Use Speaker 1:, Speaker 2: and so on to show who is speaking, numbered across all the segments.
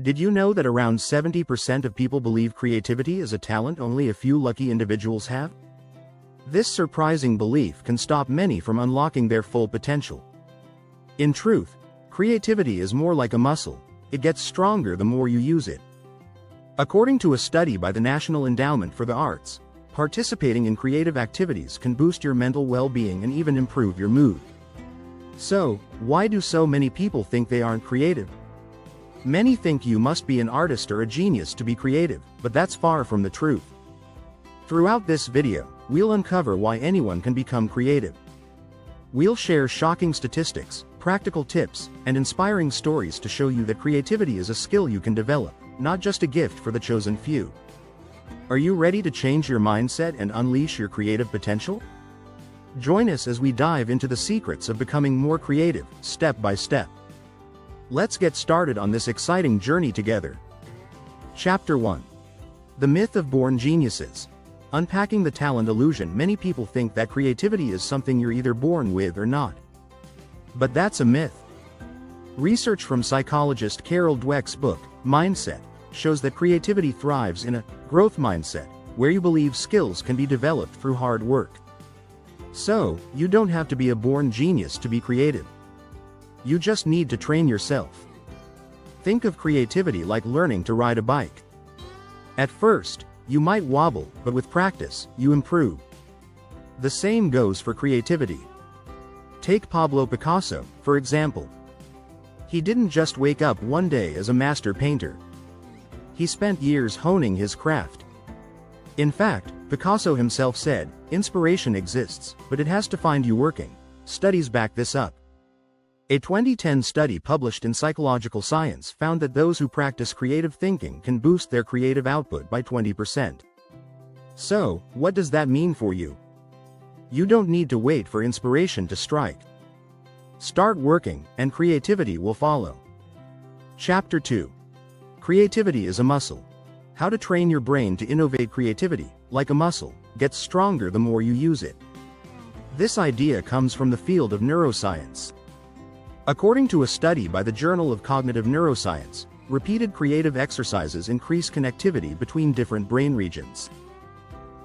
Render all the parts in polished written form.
Speaker 1: Did you know that around 70% of people believe creativity is a talent only a few lucky individuals have? This surprising belief can stop many from unlocking their full potential. In truth, creativity is more like a muscle. It gets stronger the more you use it. According to a study by the National Endowment for the Arts, participating in creative activities can boost your mental well-being and even improve your mood. So, why do so many people think they aren't creative? Many think you must be an artist or a genius to be creative, but that's far from the truth. Throughout this video, we'll uncover why anyone can become creative. We'll share shocking statistics, practical tips, and inspiring stories to show you that creativity is a skill you can develop, not just a gift for the chosen few. Are you ready to change your mindset and unleash your creative potential? Join us as we dive into the secrets of becoming more creative, step by step. Let's get started on this exciting journey together. Chapter 1. The Myth of Born Geniuses. Unpacking the talent illusion. Many people think that creativity is something you're either born with or not. But that's a myth. Research from psychologist Carol Dweck's book, Mindset, shows that creativity thrives in a growth mindset, where you believe skills can be developed through hard work. So, you don't have to be a born genius to be creative. You just need to train yourself. Think of creativity like learning to ride a bike. At first, you might wobble, but with practice, you improve. The same goes for creativity. Take Pablo Picasso, for example. He didn't just wake up one day as a master painter. He spent years honing his craft. In fact, Picasso himself said, "Inspiration exists, but it has to find you working." Studies back this up. A 2010 study published in Psychological Science found that those who practice creative thinking can boost their creative output by 20%. So, what does that mean for you? You don't need to wait for inspiration to strike. Start working, and creativity will follow. Chapter 2. Creativity is a muscle. How to train your brain to innovate. Creativity, like a muscle, gets stronger the more you use it. This idea comes from the field of neuroscience. According to a study by the Journal of Cognitive Neuroscience, repeated creative exercises increase connectivity between different brain regions.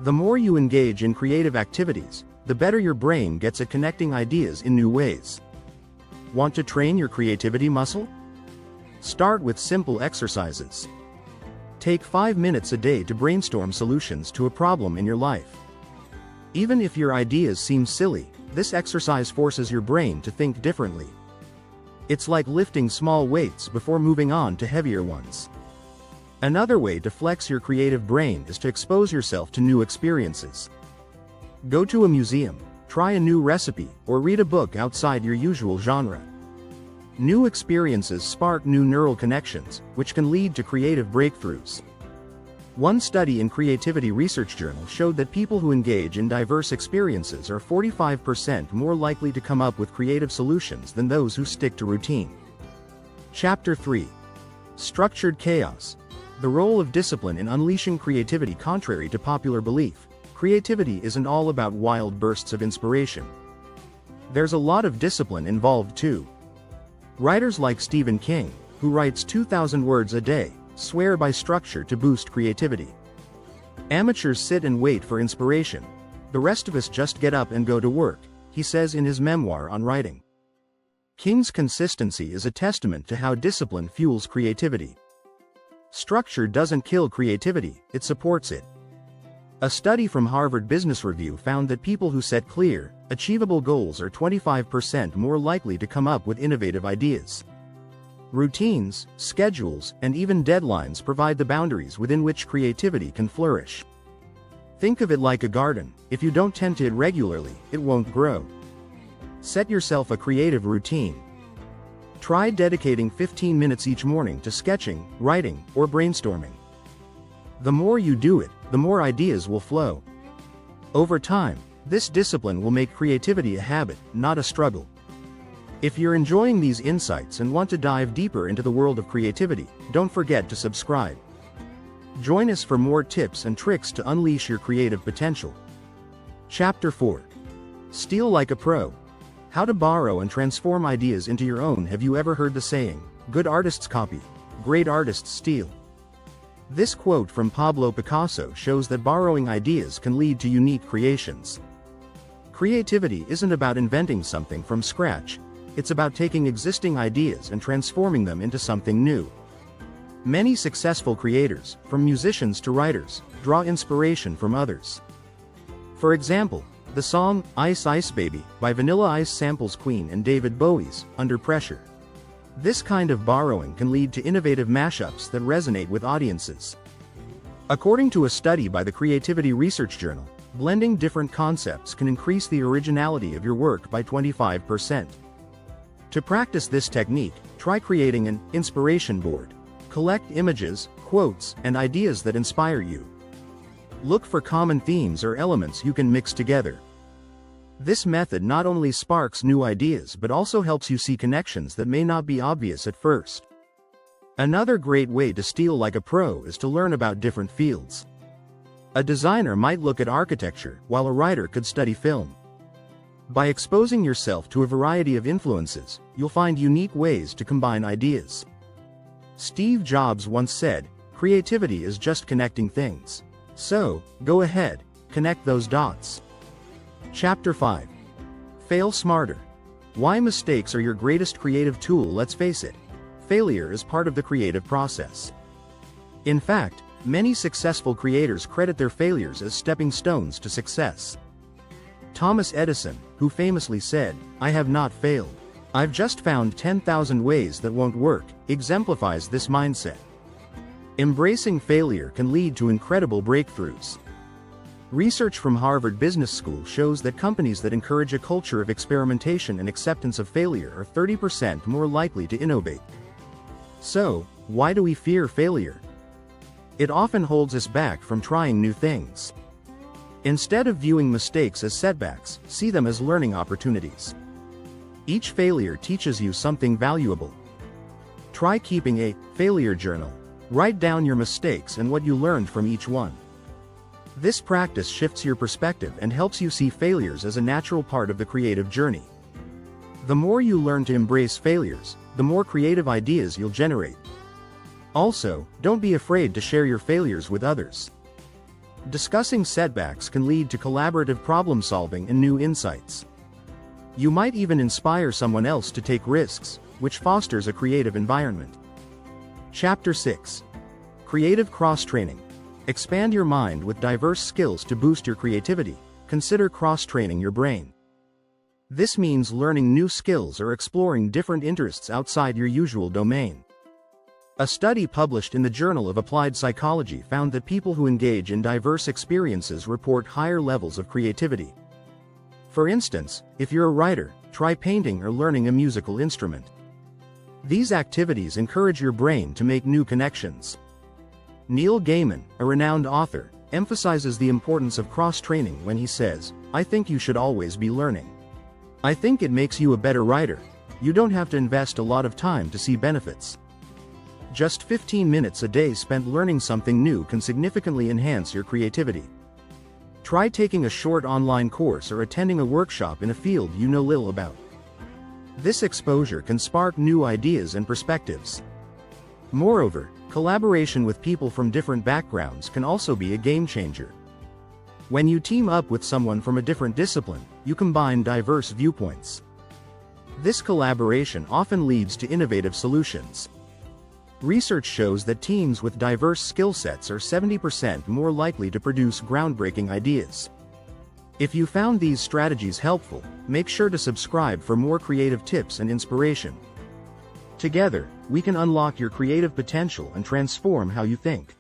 Speaker 1: The more you engage in creative activities, the better your brain gets at connecting ideas in new ways. Want to train your creativity muscle? Start with simple exercises. Take 5 minutes a day to brainstorm solutions to a problem in your life. Even if your ideas seem silly, this exercise forces your brain to think differently. It's like lifting small weights before moving on to heavier ones. Another way to flex your creative brain is to expose yourself to new experiences. Go to a museum, try a new recipe, or read a book outside your usual genre. New experiences spark new neural connections, which can lead to creative breakthroughs. One study in Creativity Research Journal showed that people who engage in diverse experiences are 45% more likely to come up with creative solutions than those who stick to routine. Chapter 3. Structured Chaos. The role of discipline in unleashing creativity. Contrary to popular belief, creativity isn't all about wild bursts of inspiration. There's a lot of discipline involved too. Writers like Stephen King, who writes 2,000 words a day, swear by structure to boost creativity. Amateurs sit and wait for inspiration. The rest of us just get up and go to work, he says in his memoir on writing. King's consistency is a testament to how discipline fuels creativity. Structure doesn't kill creativity, it supports it. A study from Harvard Business Review found that people who set clear, achievable goals are 25% more likely to come up with innovative ideas. Routines, schedules, and even deadlines provide the boundaries within which creativity can flourish. Think of it like a garden. If you don't tend to it regularly, it won't grow. Set yourself a creative routine. Try dedicating 15 minutes each morning to sketching, writing, or brainstorming. The more you do it, the more ideas will flow. Over time, this discipline will make creativity a habit, not a struggle. If you're enjoying these insights and want to dive deeper into the world of creativity, don't forget to subscribe. Join us for more tips and tricks to unleash your creative potential. Chapter 4. Steal like a pro. How to borrow and transform ideas into your own. Have you ever heard the saying, "Good artists copy, great artists steal. This quote from Pablo Picasso shows that borrowing ideas can lead to unique creations. Creativity isn't about inventing something from scratch, it's about taking existing ideas and transforming them into something new. Many successful creators, from musicians to writers, draw inspiration from others. For example, the song "Ice Ice Baby" by Vanilla Ice samples Queen and David Bowie's "Under Pressure." This kind of borrowing can lead to innovative mashups that resonate with audiences. According to a study by the Creativity Research Journal, blending different concepts can increase the originality of your work by 25%. To practice this technique, try creating an inspiration board. Collect images, quotes, and ideas that inspire you. Look for common themes or elements you can mix together. This method not only sparks new ideas but also helps you see connections that may not be obvious at first. Another great way to steal like a pro is to learn about different fields. A designer might look at architecture, while a writer could study film. By exposing yourself to a variety of influences, you'll find unique ways to combine ideas. Steve Jobs once said, "Creativity is just connecting things." So, go ahead, connect those dots. Chapter 5. Fail Smarter. Why mistakes are your greatest creative tool? Let's face it, failure is part of the creative process. In fact, many successful creators credit their failures as stepping stones to success. Thomas Edison, who famously said, "I have not failed. I've just found 10,000 ways that won't work," exemplifies this mindset. Embracing failure can lead to incredible breakthroughs. Research from Harvard Business School shows that companies that encourage a culture of experimentation and acceptance of failure are 30% more likely to innovate. So, why do we fear failure? It often holds us back from trying new things. Instead of viewing mistakes as setbacks, see them as learning opportunities. Each failure teaches you something valuable. Try keeping a failure journal. Write down your mistakes and what you learned from each one. This practice shifts your perspective and helps you see failures as a natural part of the creative journey. The more you learn to embrace failures, the more creative ideas you'll generate. Also, don't be afraid to share your failures with others. Discussing setbacks can lead to collaborative problem solving and new insights. You might even inspire someone else to take risks, which fosters a creative environment. Chapter 6. Creative Cross-Training. Expand your mind with diverse skills to boost your creativity. Consider cross-training your brain. This means learning new skills or exploring different interests outside your usual domain. A study published in the Journal of Applied Psychology found that people who engage in diverse experiences report higher levels of creativity. For instance, if you're a writer, try painting or learning a musical instrument. These activities encourage your brain to make new connections. Neil Gaiman, a renowned author, emphasizes the importance of cross-training when he says, "I think you should always be learning. I think it makes you a better writer. You don't have to invest a lot of time to see benefits. Just 15 minutes a day spent learning something new can significantly enhance your creativity." Try taking a short online course or attending a workshop in a field you know little about. This exposure can spark new ideas and perspectives. Moreover, collaboration with people from different backgrounds can also be a game changer. When you team up with someone from a different discipline, you combine diverse viewpoints. This collaboration often leads to innovative solutions. Research shows that teams with diverse skill sets are 70% more likely to produce groundbreaking ideas. If you found these strategies helpful, make sure to subscribe for more creative tips and inspiration. Together, we can unlock your creative potential and transform how you think.